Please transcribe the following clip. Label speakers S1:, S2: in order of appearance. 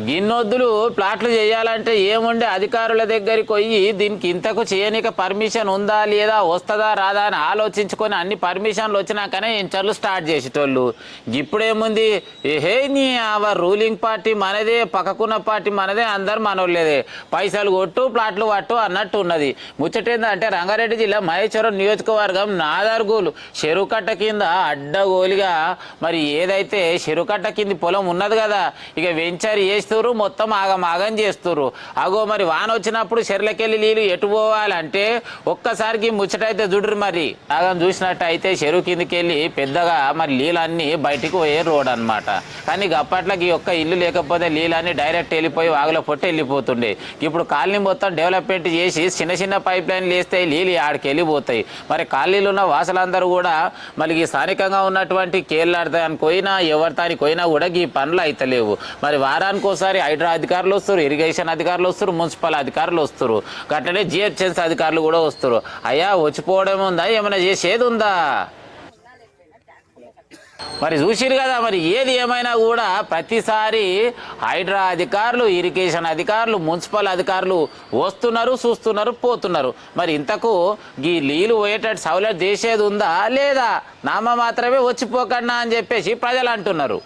S1: గిన్నొద్దులు ప్లాట్లు చేయాలంటే ఏముండే అధికారుల దగ్గరికి పోయి దీనికి ఇంతకు చేయనిక పర్మిషన్ ఉందా లేదా వస్తుందా రాదా అని ఆలోచించుకొని అన్ని పర్మిషన్లు వచ్చినాకనే ఇంటర్లు స్టార్ట్ చేసేటోళ్ళు. ఇప్పుడేముంది, ఏహే నీ రూలింగ్ పార్టీ మనదే, పక్కకున్న పార్టీ మనదే, అందరు మనోళ్ళేదే, పైసలు కొట్టు ప్లాట్లు పట్టు అన్నట్టు ఉన్నది. ముచ్చటేందంటే రంగారెడ్డి జిల్లా మహేశ్వరం నియోజకవర్గం నాదర్గూలు చెరుకట్ట కింద అడ్డగోలిగా మరి ఏదైతే చెరుకట్ట కింది పొలం ఉన్నది కదా, ఇక వెంచర్ చేస్తురు, మొత్తం ఆగమాగం చేస్తురు. అగో మరి వాన వచ్చినప్పుడు చెర్లకెళ్ళి నీళ్ళు ఎటు పోవాలంటే ఒక్కసారికి ముచ్చటైతే చూడరు. మరి ఆగం చూసినట్టు అయితే చెరువు కిందికి వెళ్ళి పెద్దగా మరి నీళ్ళన్నీ బయటికి పోయే రోడ్ అనమాట. కానీ అప్పట్లోకి ఒక్క ఇల్లు లేకపోతే నీళ్ళన్నీ డైరెక్ట్ వెళ్ళిపోయి వాగులో పొట్టి వెళ్ళిపోతుండే. ఇప్పుడు కాలనీ మొత్తం డెవలప్మెంట్ చేసి చిన్న చిన్న పైప్ లైన్లు వేస్తే నీళ్ళు ఆడికి వెళ్ళిపోతాయి. మరి కాలనీలు ఉన్న వాసులందరూ కూడా మరి ఈ స్థానికంగా ఉన్నటువంటి కేరళానికి పోయినా ఎవరితానికి పోయినా కూడా ఈ పనులు అయితలేవు. మరి వారానికి ఒకసారి హైడ్రా అధికారులు వస్తారు, ఇరిగేషన్ అధికారులు వస్తారు, మున్సిపల్ అధికారులు వస్తారు, అట్లనే జిహెచ్ఎంసీ అధికారులు కూడా వస్తారు. అయ్యా వచ్చిపోవడం ఉందా, ఏమైనా చేసేది ఉందా? మరి చూసిరు కదా, మరి ఏది ఏమైనా కూడా ప్రతిసారి హైడ్రా అధికారులు, ఇరిగేషన్ అధికారులు, మున్సిపల్ అధికారులు వస్తున్నారు, చూస్తున్నారు, పోతున్నారు. మరి ఇంతకు ఈ నీళ్ళు పోయేటట్టు సౌలభ్యం చేసేది ఉందా లేదా? నామ మాత్రమే వచ్చిపోకన్నా అని చెప్పేసి ప్రజలు అంటున్నారు.